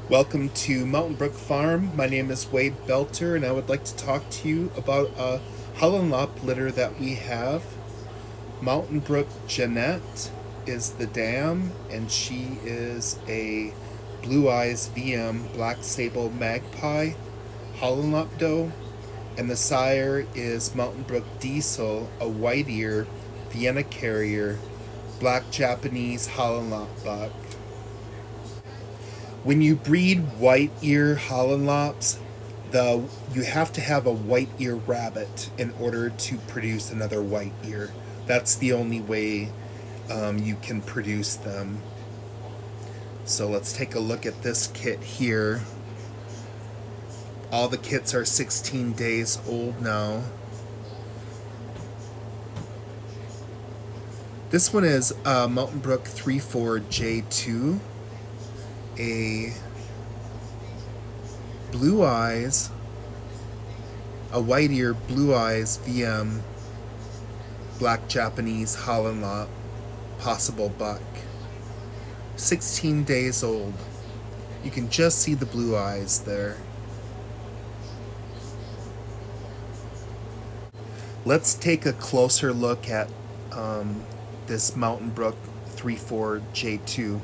Welcome to Mountain Brook Farm. My name is Wade Belter, and I would like to talk to you about a Holland Lop litter that we have. Mountain Brook Janette is the dam, and she is a Blue Eyes VM Black Sable Magpie Holland Lop doe, and the sire is Mountain Brook Dielsel, a white ear Vienna Carrier Black Japanese Holland Lop buck. When you breed white ear Holland Lops, you have to have a white ear rabbit in order to produce another white ear. That's the only way you can produce them. So let's take a look at this kit here. All the kits are 16 days old now. This one is Mountain Brook 34J2. A blue eyes, a white ear blue eyes VM Black Japanese Holland Lop possible buck. 16 days old. You can just see the blue eyes there. Let's take a closer look at this Mountain Brook 34J2.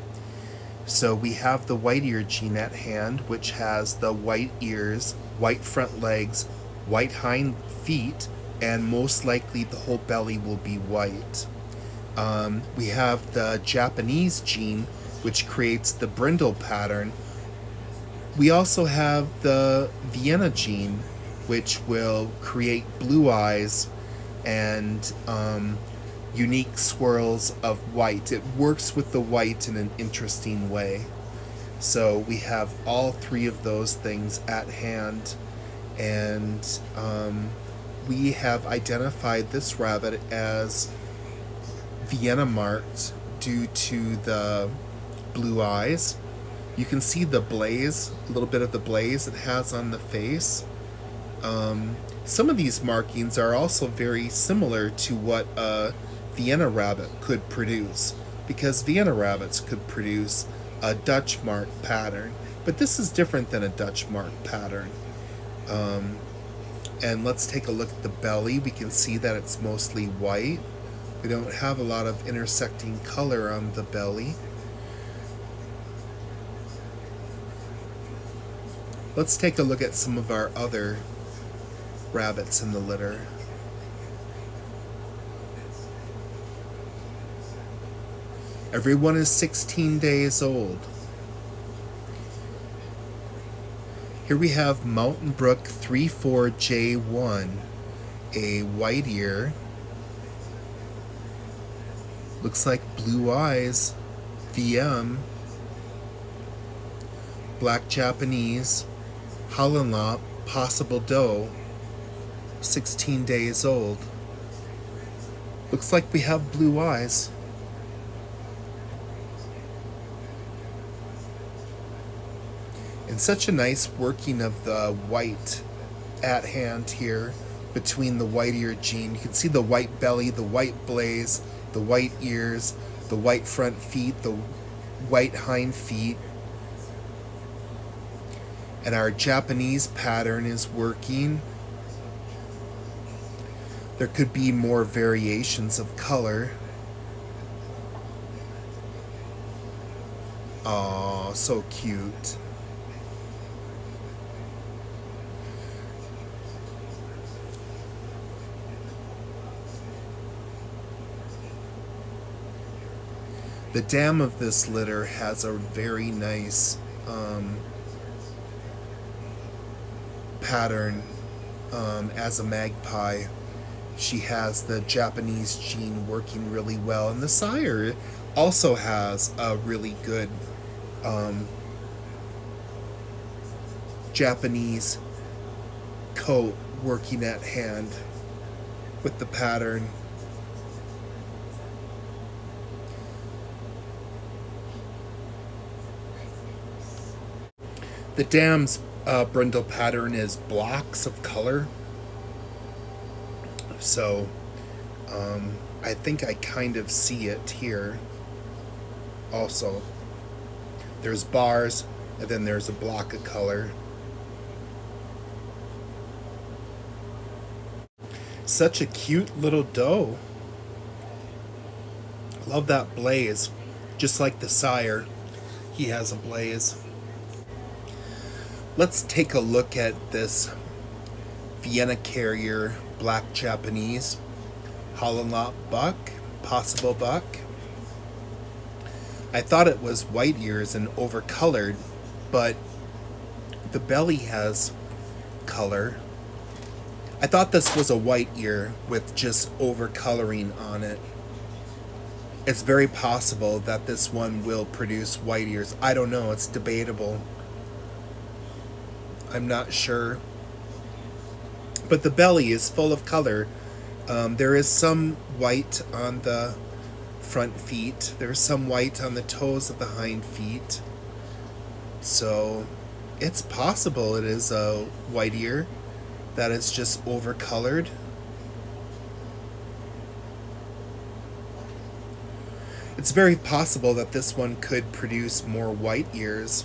So we have the white ear gene at hand, which has the white ears, white front legs, white hind feet, and most likely the whole belly will be white. We have the Japanese gene, which creates the brindle pattern. We also have the Vienna gene, which will create blue eyes and unique swirls of white. It works with the white in an interesting way. So we have all three of those things at hand, and we have identified this rabbit as Vienna marked due to the blue eyes. You can see the blaze, a little bit of the blaze it has on the face. Some of these markings are also very similar to what a Vienna rabbit could produce, because Vienna rabbits could produce a Dutch mark pattern, but this is different than a Dutch mark pattern. And let's take a look at the belly. We can see that it's mostly white. We don't have a lot of intersecting color on the belly. Let's take a look at some of our other rabbits in the litter. Everyone is 16 days old. Here we have Mountain Brook 34J1, a white ear. Looks like blue eyes, VM, Black Japanese, Holland Lop, possible doe, 16 days old. Looks like we have blue eyes. And such a nice working of the white at hand here between the white ear gene. You can see the white belly, the white blaze, the white ears, the white front feet, the white hind feet. And our Japanese pattern is working. There could be more variations of color. Aw, so cute. The dam of this litter has a very nice pattern as a magpie. She has the Japanese gene working really well, and the sire also has a really good Japanese coat working at hand with the pattern. The dam's brindle pattern is blocks of color. So I think I kind of see it here also. There's bars, And then there's a block of color. Such a cute little doe. Love that blaze. Just like the sire, he has a blaze. Let's take a look at this Vienna Carrier Black Japanese Holland Lop buck, possible buck. I thought it was white ears and overcolored, but the belly has color. I thought this was a white ear with just overcoloring on it. It's very possible that this one will produce white ears. I don't know, it's debatable. I'm not sure. But the belly is full of color. There is some white on the front feet. There's some white on the toes of the hind feet. So it's possible it is a white ear that is just overcolored. It's very possible that this one could produce more white ears.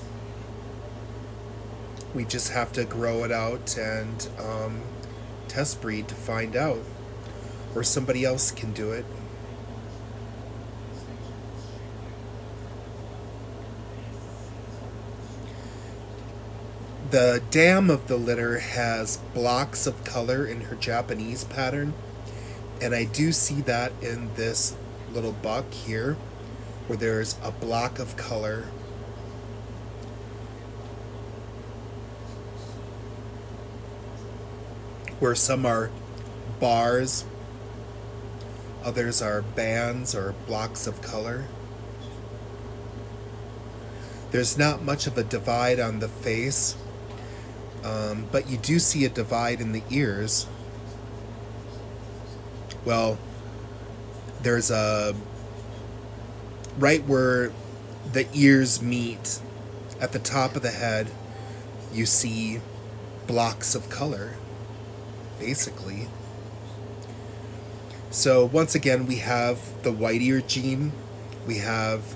We just have to grow it out and test breed to find out. Or somebody else can do it. The dam of the litter has blocks of color in her Japanese pattern, and I do see that in this little buck here, where there's a block of color. Where some are bars, others are bands or blocks of color. There's not much of a divide on the face, but you do see a divide in the ears. Well, there's a right where the ears meet at the top of the head, you see blocks of color, basically. So once again, we have the white ear gene. We have,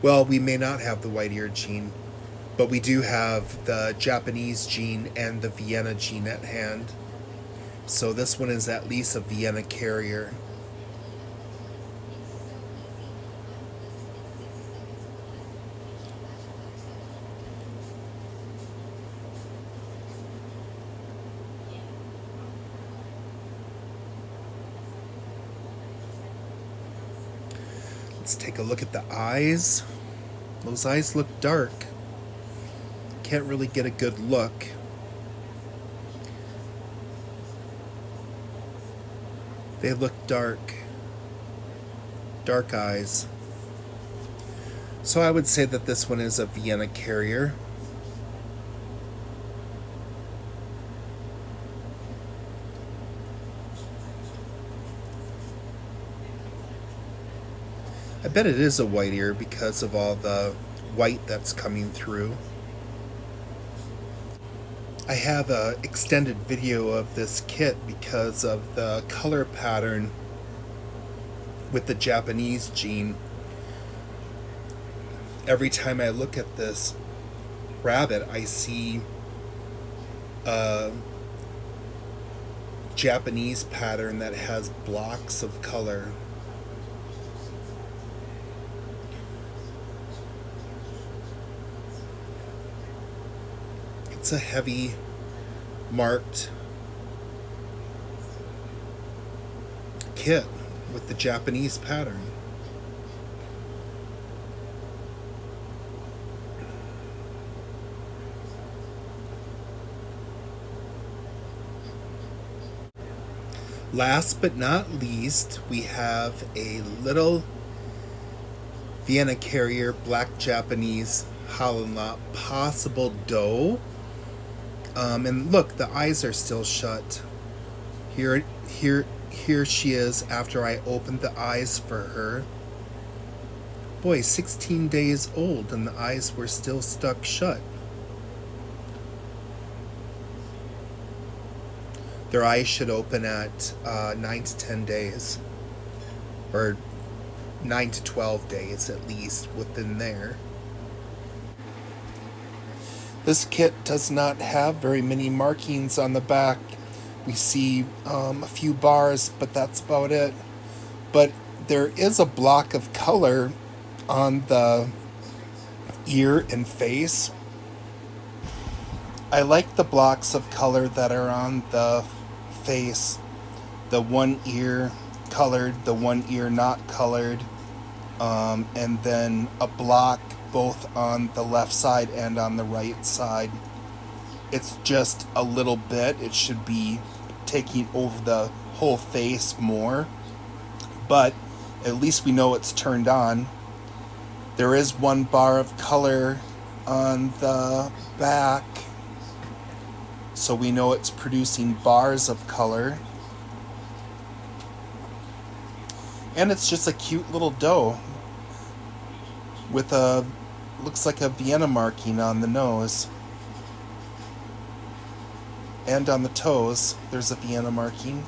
well, we may not have the white ear gene, but we do have the Japanese gene and the Vienna gene at hand. So this one is at least a Vienna carrier. Let's take a look at the eyes. Those eyes look dark. Can't really get a good look. They look dark. Dark eyes. So I would say that this one is a Vienna carrier. I bet it is a white ear because of all the white that's coming through. I have an extended video of this kit because of the color pattern with the Japanese gene. Every time I look at this rabbit, I see a Japanese pattern that has blocks of color. It's a heavy marked kit with the Japanese pattern. Last but not least, we have a little Vienna Carrier Black Japanese Holland Lop possible doe. And look, the eyes are still shut. Here she is after I opened the eyes for her. Boy, 16 days old and the eyes were still stuck shut. Their eyes should open at 9 to 10 days. Or 9 to 12 days at least within there. This kit does not have very many markings on the back. We see a few bars, but that's about it. But there is a block of color on the ear and face. I like the blocks of color that are on the face. The one ear colored, the one ear not colored, and then a block both on the left side and on the right side. It's just a little bit. It should be taking over the whole face more, but at least we know it's turned on. There is one bar of color on the back, so we know it's producing bars of color. And it's just a cute little doe with a, looks like a Vienna marking on the nose. And on the toes, there's a Vienna marking.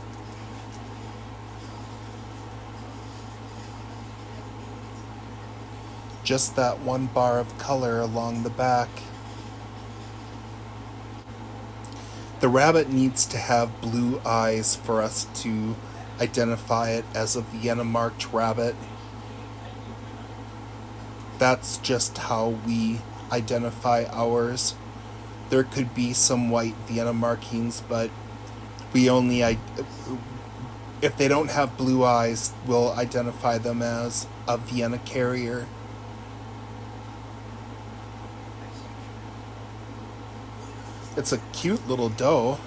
Just that one bar of color along the back. The rabbit needs to have blue eyes for us to identify it as a Vienna marked rabbit. That's just how we identify ours. There could be some white Vienna markings, but we only, if they don't have blue eyes, we'll identify them as a Vienna carrier. It's a cute little doe.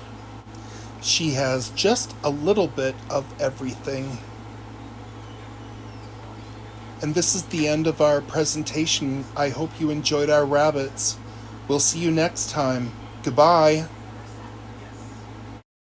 She has just a little bit of everything. And this is the end of our presentation. I hope you enjoyed our rabbits. We'll see you next time. Goodbye.